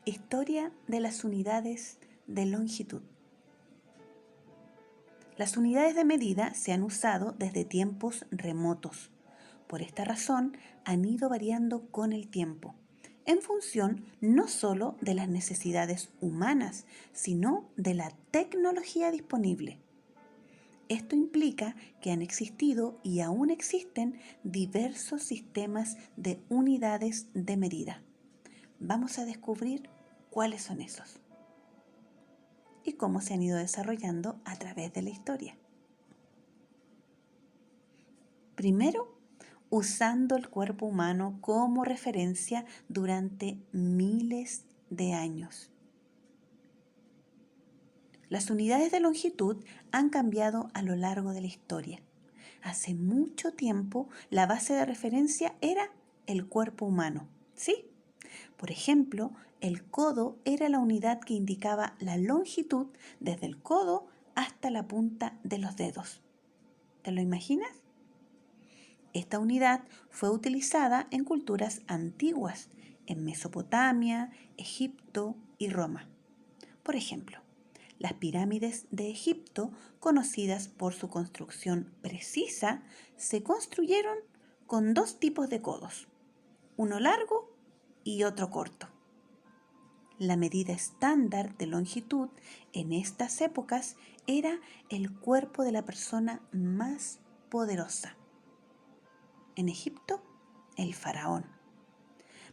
Historia de las unidades de longitud. Las unidades de medida se han usado desde tiempos remotos. Por esta razón, han ido variando con el tiempo, en función no solo de las necesidades humanas, sino de la tecnología disponible. Esto implica que han existido y aún existen diversos sistemas de unidades de medida. Vamos a descubrir cuáles son esos y cómo se han ido desarrollando a través de la historia. Primero, usando el cuerpo humano como referencia durante miles de años. Las unidades de longitud han cambiado a lo largo de la historia. Hace mucho tiempo, la base de referencia era el cuerpo humano, ¿sí? Por ejemplo, el codo era la unidad que indicaba la longitud desde el codo hasta la punta de los dedos. ¿Te lo imaginas? Esta unidad fue utilizada en culturas antiguas, en Mesopotamia, Egipto y Roma. Por ejemplo, las pirámides de Egipto, conocidas por su construcción precisa, se construyeron con dos tipos de codos, uno largo y otro corto. La medida estándar de longitud en estas épocas era el cuerpo de la persona más poderosa. En Egipto, el faraón.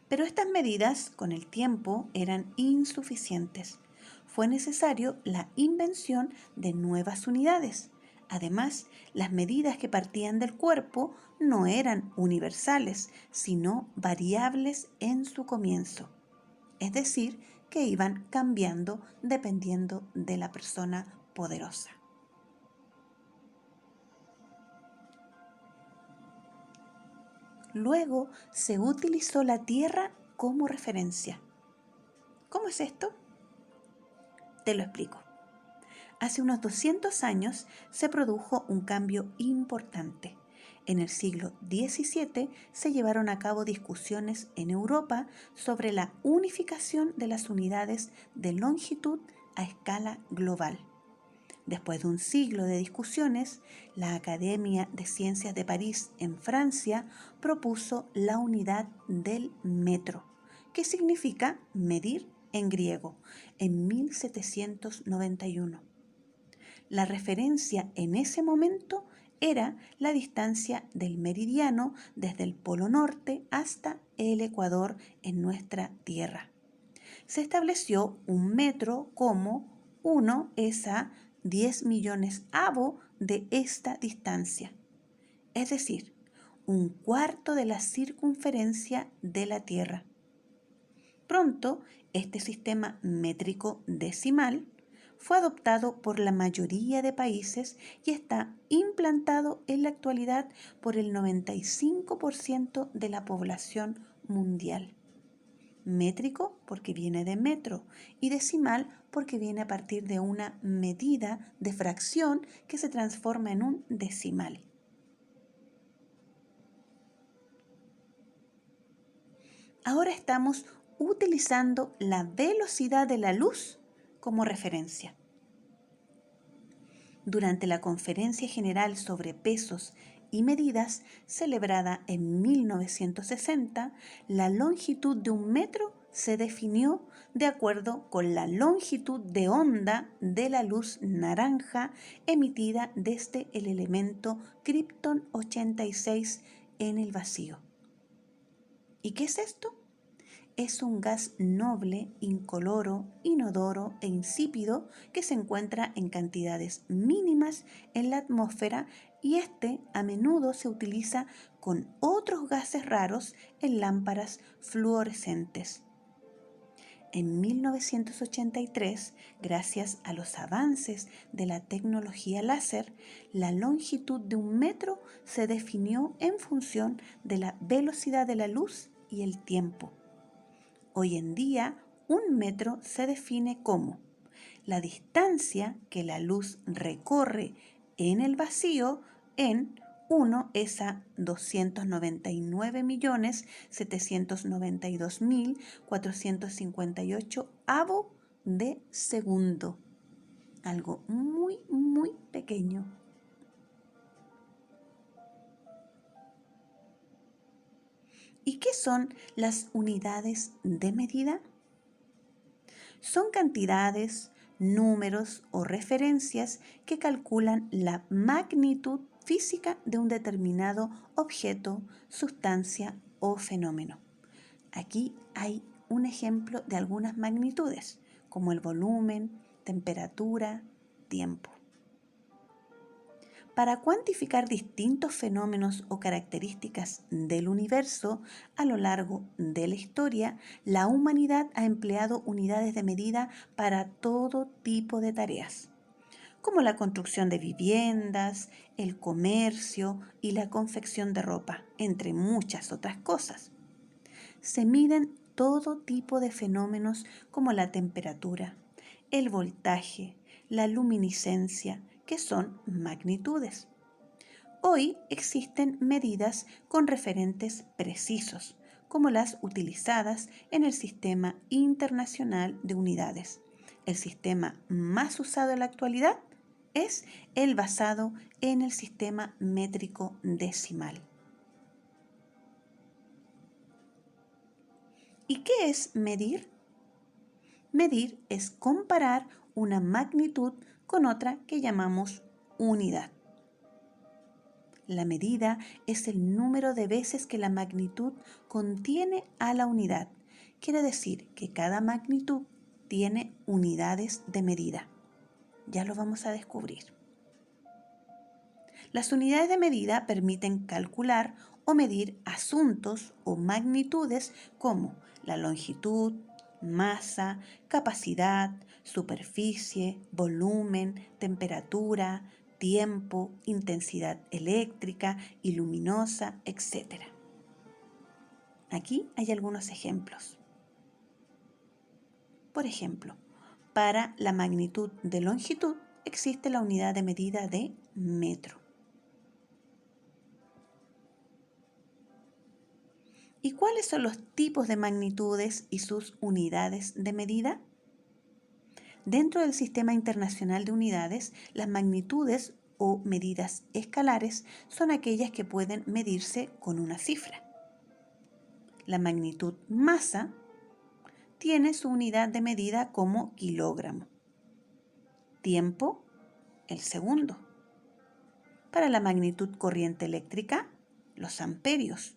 Pero estas medidas con el tiempo eran insuficientes. Fue necesario la invención de nuevas unidades. Además, las medidas que partían del cuerpo no eran universales, sino variables en su comienzo. Es decir, que iban cambiando dependiendo de la persona poderosa. Luego se utilizó la Tierra como referencia. ¿Cómo es esto? Te lo explico. Hace unos 200 años se produjo un cambio importante. En el siglo XVII se llevaron a cabo discusiones en Europa sobre la unificación de las unidades de longitud a escala global. Después de un siglo de discusiones, la Academia de Ciencias de París en Francia propuso la unidad del metro, que significa medir en griego, en 1791. La referencia en ese momento era la distancia del meridiano desde el Polo Norte hasta el Ecuador en nuestra Tierra. Se estableció un metro como 1 es a 10 millones avo de esta distancia, es decir, un cuarto de la circunferencia de la Tierra. Pronto, este sistema métrico decimal fue adoptado por la mayoría de países y está implantado en la actualidad por el 95% de la población mundial. Métrico porque viene de metro y decimal porque viene a partir de una medida de fracción que se transforma en un decimal. Ahora estamos utilizando la velocidad de la luz como referencia. Durante la Conferencia General sobre Pesos y Medidas, celebrada en 1960, la longitud de un metro se definió de acuerdo con la longitud de onda de la luz naranja emitida desde el elemento Krypton 86 en el vacío. ¿Y qué es esto? Es un gas noble, incoloro, inodoro e insípido que se encuentra en cantidades mínimas en la atmósfera y este a menudo se utiliza con otros gases raros en lámparas fluorescentes. En 1983, gracias a los avances de la tecnología láser, la longitud de un metro se definió en función de la velocidad de la luz y el tiempo. Hoy en día, un metro se define como la distancia que la luz recorre en el vacío en 1 es a 299.792.458 avo de segundo. Algo muy, muy pequeño. ¿Y qué son las unidades de medida? Son cantidades, números o referencias que calculan la magnitud física de un determinado objeto, sustancia o fenómeno. Aquí hay un ejemplo de algunas magnitudes, como el volumen, temperatura, tiempo. Para cuantificar distintos fenómenos o características del universo a lo largo de la historia, la humanidad ha empleado unidades de medida para todo tipo de tareas, como la construcción de viviendas, el comercio y la confección de ropa, entre muchas otras cosas. Se miden todo tipo de fenómenos como la temperatura, el voltaje, la luminiscencia, que son magnitudes. Hoy existen medidas con referentes precisos, como las utilizadas en el Sistema Internacional de Unidades. El sistema más usado en la actualidad es el basado en el sistema métrico decimal. ¿Y qué es medir? Medir es comparar una magnitud con otra que llamamos unidad. La medida es el número de veces que la magnitud contiene a la unidad. Quiere decir que cada magnitud tiene unidades de medida. Ya lo vamos a descubrir. Las unidades de medida permiten calcular o medir asuntos o magnitudes como la longitud, masa, capacidad, superficie, volumen, temperatura, tiempo, intensidad eléctrica y luminosa, etc. Aquí hay algunos ejemplos. Por ejemplo, para la magnitud de longitud existe la unidad de medida de metro. ¿Y cuáles son los tipos de magnitudes y sus unidades de medida? Dentro del Sistema Internacional de Unidades, las magnitudes o medidas escalares son aquellas que pueden medirse con una cifra. La magnitud masa tiene su unidad de medida como kilogramo. Tiempo, el segundo. Para la magnitud corriente eléctrica, los amperios.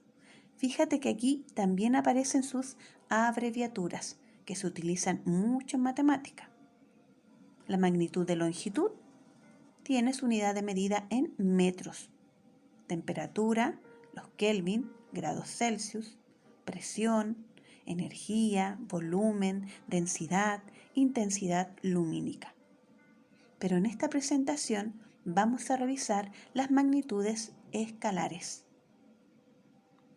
Fíjate que aquí también aparecen sus abreviaturas, que se utilizan mucho en matemática. La magnitud de longitud tiene su unidad de medida en metros. Temperatura, los Kelvin, grados Celsius, presión, energía, volumen, densidad, intensidad lumínica. Pero en esta presentación vamos a revisar las magnitudes escalares.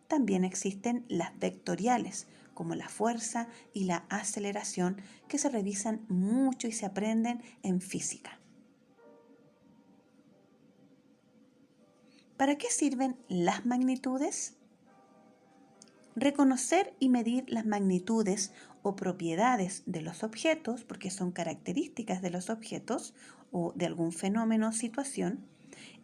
También existen las vectoriales, como la fuerza y la aceleración, que se revisan mucho y se aprenden en física. ¿Para qué sirven las magnitudes? Reconocer y medir las magnitudes o propiedades de los objetos, porque son características de los objetos o de algún fenómeno o situación,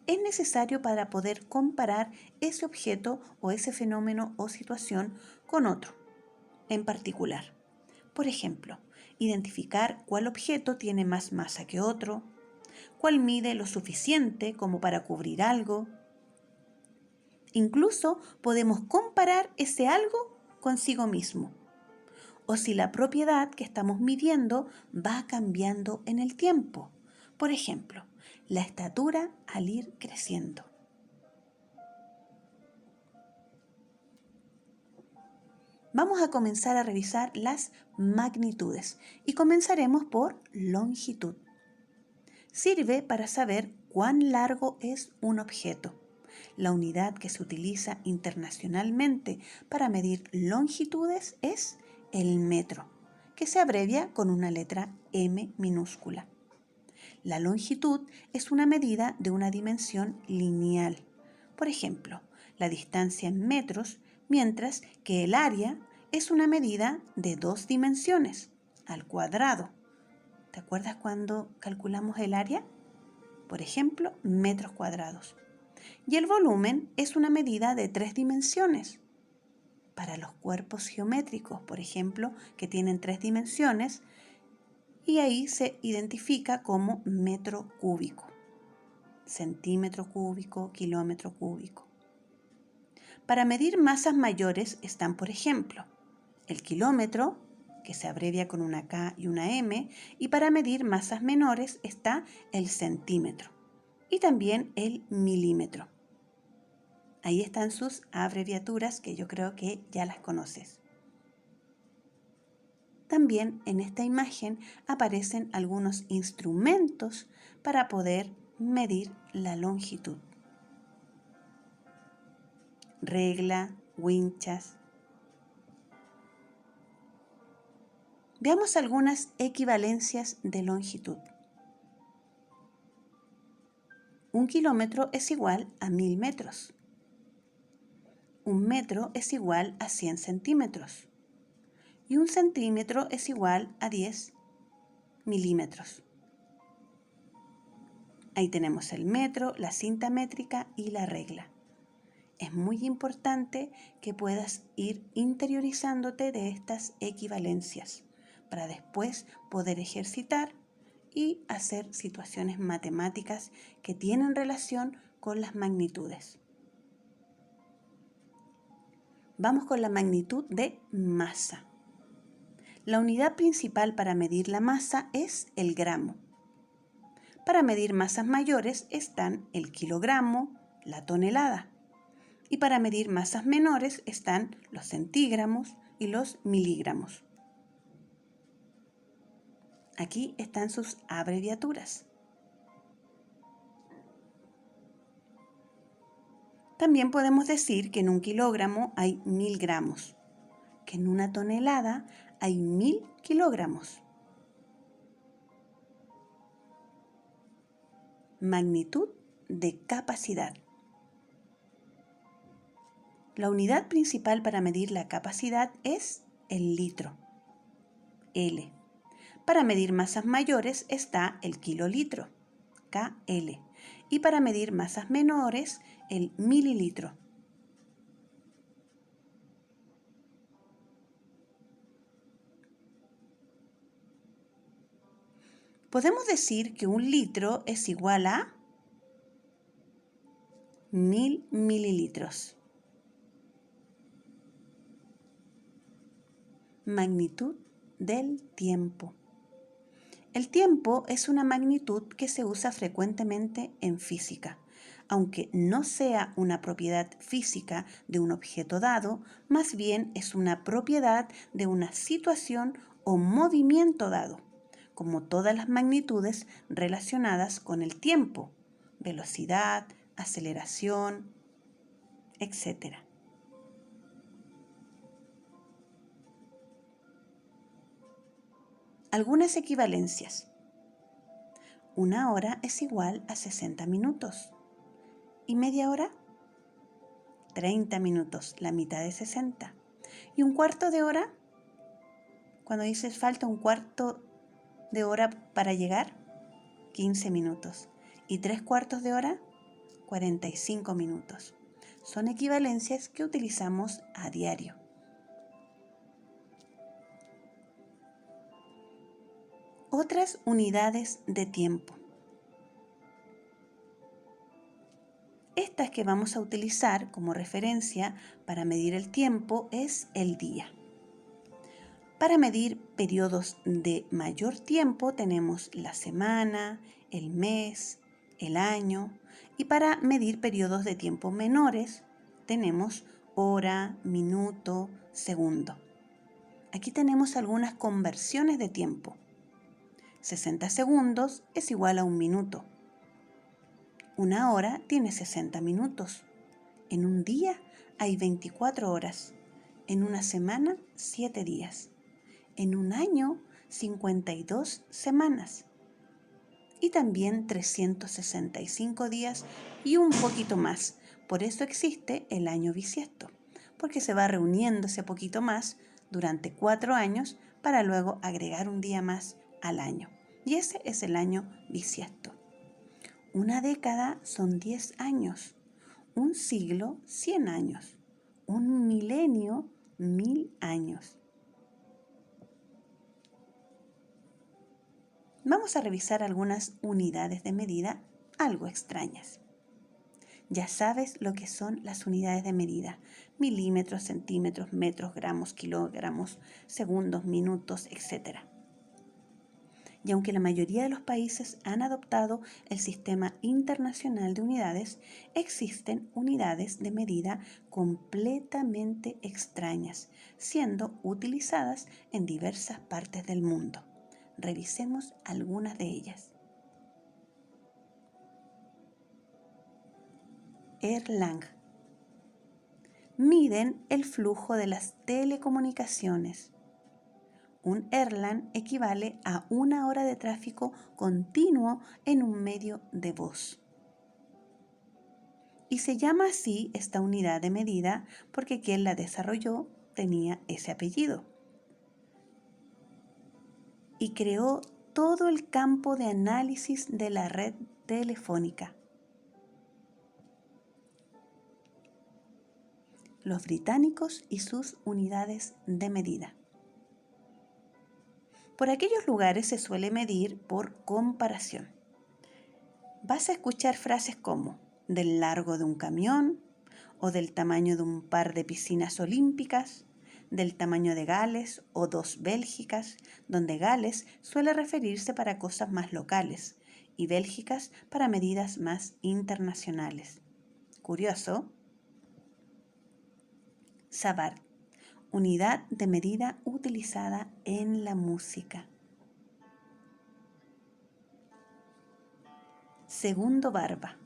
es necesario para poder comparar ese objeto o ese fenómeno o situación con otro en particular. Por ejemplo, identificar cuál objeto tiene más masa que otro, cuál mide lo suficiente como para cubrir algo. Incluso podemos comparar ese algo consigo mismo, o si la propiedad que estamos midiendo va cambiando en el tiempo. Por ejemplo, la estatura al ir creciendo. Vamos a comenzar a revisar las magnitudes y comenzaremos por longitud. Sirve para saber cuán largo es un objeto. La unidad que se utiliza internacionalmente para medir longitudes es el metro, que se abrevia con una letra M minúscula. La longitud es una medida de una dimensión lineal, Por ejemplo, la distancia en metros, mientras que el área es una medida de 2 dimensiones, al cuadrado. ¿Te acuerdas cuando calculamos el área? Por ejemplo, metros cuadrados. Y el volumen es una medida de 3 dimensiones. Para los cuerpos geométricos, por ejemplo, que tienen 3 dimensiones, y ahí se identifica como metro cúbico, centímetro cúbico, kilómetro cúbico. Para medir masas mayores están, por ejemplo, el kilómetro, que se abrevia con una K y una M, y para medir masas menores está el centímetro y también el milímetro. Ahí están sus abreviaturas que yo creo que ya las conoces. También en esta imagen aparecen algunos instrumentos para poder medir la longitud. Regla, winchas. Veamos algunas equivalencias de longitud. 1 kilómetro es igual a 1000 metros. 1 metro es igual a 100 centímetros. Y 1 centímetro es igual a 10 milímetros. Ahí tenemos el metro, la cinta métrica y la regla. Es muy importante que puedas ir interiorizándote de estas equivalencias para después poder ejercitar y hacer situaciones matemáticas que tienen relación con las magnitudes. Vamos con la magnitud de masa. La unidad principal para medir la masa es el gramo. Para medir masas mayores están el kilogramo, la tonelada. Y para medir masas menores están los centígramos y los miligramos. Aquí están sus abreviaturas. También podemos decir que en 1 kilogramo hay 1000 gramos, que en una tonelada hay 1000 kilogramos. Magnitud de capacidad. La unidad principal para medir la capacidad es el litro, L. Para medir masas mayores está el kilolitro, KL. Y para medir masas menores, el mililitro. Podemos decir que 1 litro es igual a 1000 mililitros. Magnitud del tiempo. El tiempo es una magnitud que se usa frecuentemente en física. Aunque no sea una propiedad física de un objeto dado, más bien es una propiedad de una situación o movimiento dado, como todas las magnitudes relacionadas con el tiempo, velocidad, aceleración, etc. Algunas equivalencias. 1 hora es igual a 60 minutos. ¿Y media hora? 30 minutos, la mitad de 60. ¿Y 1/4 de hora? Cuando dices falta 1/4 de hora para llegar, 15 minutos. ¿Y 3/4 de hora? 45 minutos. Son equivalencias que utilizamos a diario. Otras unidades de tiempo. Estas que vamos a utilizar como referencia para medir el tiempo es el día. Para medir periodos de mayor tiempo tenemos la semana, el mes, el año, y para medir periodos de tiempo menores tenemos hora, minuto, segundo. Aquí tenemos algunas conversiones de tiempo. 60 segundos es igual a 1 minuto. 1 hora tiene 60 minutos. En un día hay 24 horas. En una semana, 7 días. En un año, 52 semanas. Y también 365 días y un poquito más, Por eso existe el año bisiesto, porque se va reuniéndose poquito más durante 4 años para luego agregar un día más al año. Y ese es el año bisiesto. Una década son 10 años, un siglo 100 años, un milenio 1000 años. Vamos a revisar algunas unidades de medida algo extrañas. Ya sabes lo que son las unidades de medida: milímetros, centímetros, metros, gramos, kilogramos, segundos, minutos, etc. Y aunque la mayoría de los países han adoptado el sistema internacional de unidades, existen unidades de medida completamente extrañas, siendo utilizadas en diversas partes del mundo. Revisemos algunas de ellas. Erlang. Miden el flujo de las telecomunicaciones. Un Erlang equivale a 1 hora de tráfico continuo en un medio de voz. Y se llama así esta unidad de medida porque quien la desarrolló tenía ese apellido. Y creó todo el campo de análisis de la red telefónica. Los británicos y sus unidades de medida. Por aquellos lugares se suele medir por comparación. Vas a escuchar frases como del largo de un camión o del tamaño de un par de piscinas olímpicas, del tamaño de Gales o 2 Bélgicas, donde Gales suele referirse para cosas más locales y Bélgicas para medidas más internacionales. Curioso. Savart, unidad de medida utilizada en la música. Segundo barba.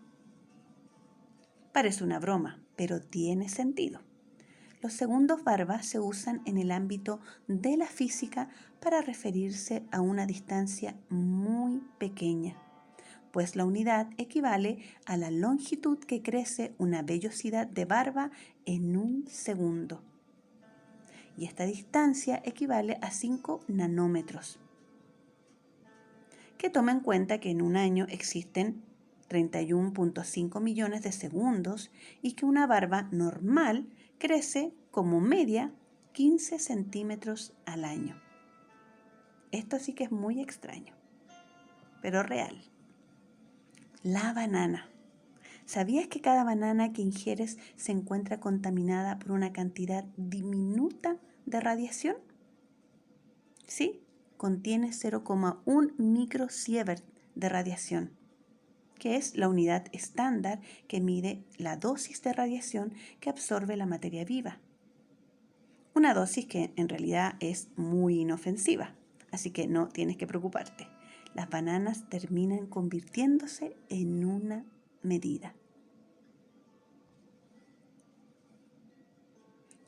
Parece una broma, pero tiene sentido. Los segundos barba se usan en el ámbito de la física para referirse a una distancia muy pequeña, pues la unidad equivale a la longitud que crece una vellosidad de barba en un segundo. Y esta distancia equivale a 5 nanómetros. Que toma en cuenta que en un año existen 31.5 millones de segundos y que una barba normal crece como media 15 centímetros al año. Esto sí que es muy extraño, pero real. La banana. ¿Sabías que cada banana que ingieres se encuentra contaminada por una cantidad diminuta de radiación? Sí, contiene 0,1 microsievert de radiación, que es la unidad estándar que mide la dosis de radiación que absorbe la materia viva. Una dosis que en realidad es muy inofensiva, así que no tienes que preocuparte. Las bananas terminan convirtiéndose en una medida.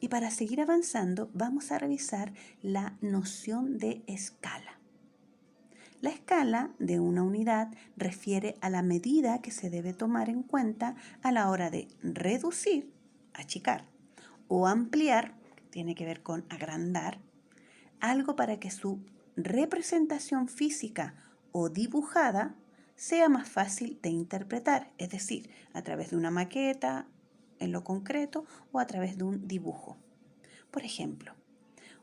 Y para seguir avanzando, vamos a revisar la noción de escala. La escala de una unidad refiere a la medida que se debe tomar en cuenta a la hora de reducir, achicar, o ampliar, que tiene que ver con agrandar, algo para que su representación física o dibujada sea más fácil de interpretar, es decir, a través de una maqueta, en lo concreto, o a través de un dibujo. Por ejemplo,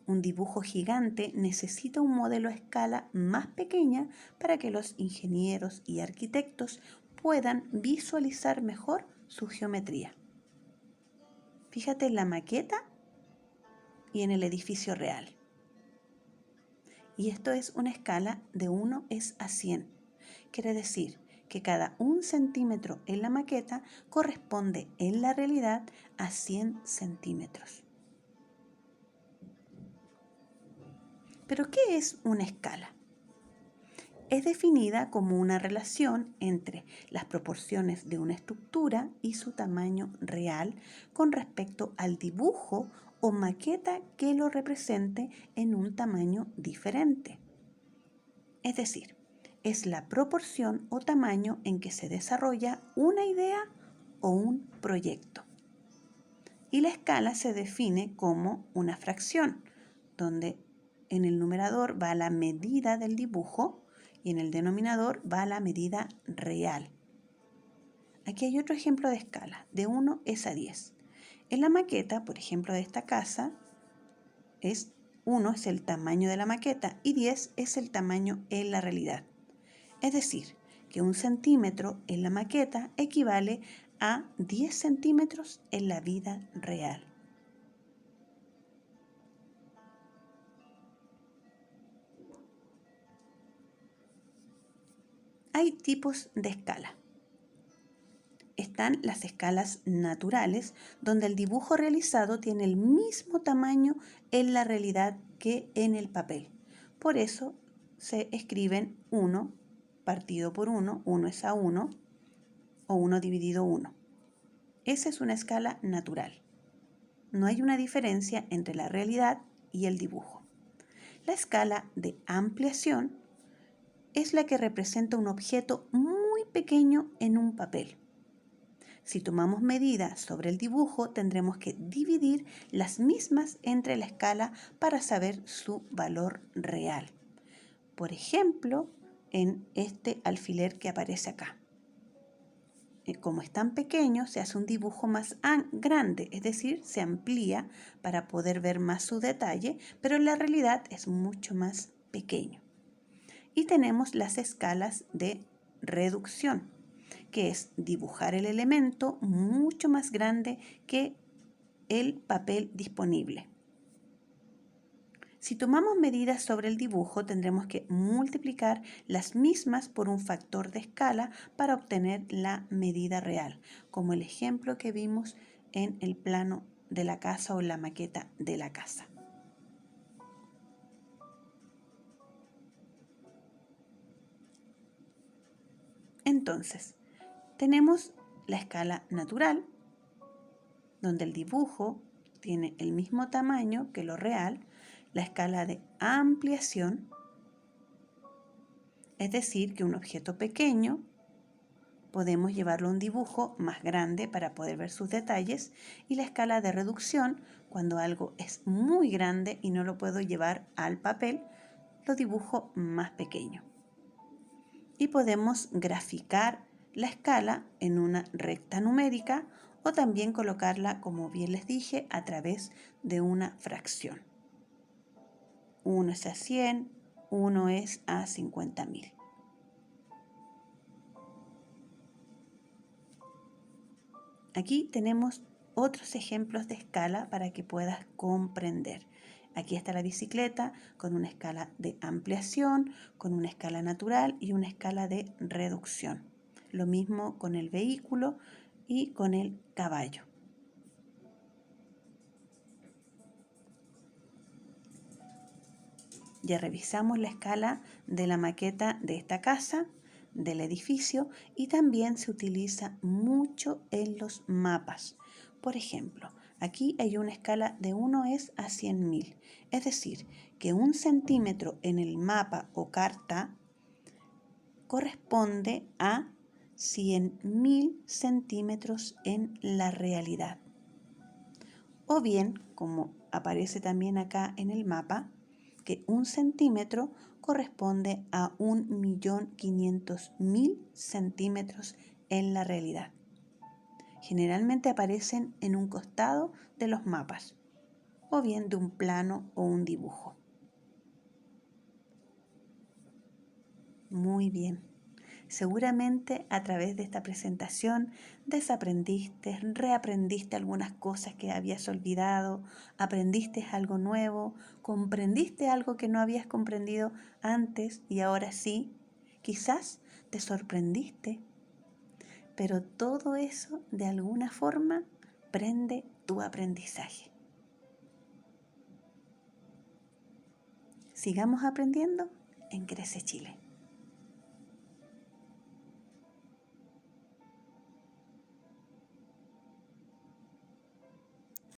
un dibujo gigante necesita un modelo a escala más pequeña para que los ingenieros y arquitectos puedan visualizar mejor su geometría. Fíjate en la maqueta y en el edificio real. Y esto es una escala de 1 es a 100. Quiere decir que cada 1 centímetro en la maqueta corresponde en la realidad a 100 centímetros. ¿Pero qué es una escala? Es definida como una relación entre las proporciones de una estructura y su tamaño real con respecto al dibujo o maqueta que lo represente en un tamaño diferente. Es decir, es la proporción o tamaño en que se desarrolla una idea o un proyecto. Y la escala se define como una fracción, donde en el numerador va la medida del dibujo y en el denominador va la medida real. Aquí hay otro ejemplo de escala, de 1 es a 10. En la maqueta, por ejemplo, de esta casa, 1 es el tamaño de la maqueta y 10 es el tamaño en la realidad. Es decir, que 1 centímetro en la maqueta equivale a 10 centímetros en la vida real. Hay tipos de escala. Están las escalas naturales, donde el dibujo realizado tiene el mismo tamaño en la realidad que en el papel. Por eso se escriben 1 partido por 1, 1 es a 1, o 1 dividido 1. Esa es una escala natural. No hay una diferencia entre la realidad y el dibujo. La escala de ampliación es la que representa un objeto muy pequeño en un papel. Si tomamos medidas sobre el dibujo, tendremos que dividir las mismas entre la escala para saber su valor real. Por ejemplo, en este alfiler que aparece acá. Como es tan pequeño, se hace un dibujo más grande, es decir, se amplía para poder ver más su detalle, pero en la realidad es mucho más pequeño. Y tenemos las escalas de reducción, que es dibujar el elemento mucho más grande que el papel disponible. Si tomamos medidas sobre el dibujo, tendremos que multiplicar las mismas por un factor de escala para obtener la medida real, como el ejemplo que vimos en el plano de la casa o en la maqueta de la casa. Entonces, tenemos la escala natural, donde el dibujo tiene el mismo tamaño que lo real, la escala de ampliación, es decir, que un objeto pequeño podemos llevarlo a un dibujo más grande para poder ver sus detalles, y la escala de reducción, cuando algo es muy grande y no lo puedo llevar al papel, lo dibujo más pequeño. Y podemos graficar la escala en una recta numérica o también colocarla, como bien les dije, a través de una fracción. 1 es a 100, 1 es a 50.000. Aquí tenemos otros ejemplos de escala para que puedas comprender. Aquí está la bicicleta con una escala de ampliación, con una escala natural y una escala de reducción. Lo mismo con el vehículo y con el caballo. Ya revisamos la escala de la maqueta de esta casa, del edificio, y también se utiliza mucho en los mapas. Por ejemplo, aquí hay una escala de 1 es a 100.000, es decir, que 1 centímetro en el mapa o carta corresponde a 100.000 centímetros en la realidad. O bien, como aparece también acá en el mapa, que 1 centímetro corresponde a 1.500.000 centímetros en la realidad. Generalmente aparecen en un costado de los mapas, o bien de un plano o un dibujo. Muy bien. Seguramente a través de esta presentación desaprendiste, reaprendiste algunas cosas que habías olvidado, aprendiste algo nuevo, comprendiste algo que no habías comprendido antes y ahora sí. Quizás te sorprendiste, pero todo eso de alguna forma prende tu aprendizaje. Sigamos aprendiendo en Crece Chile.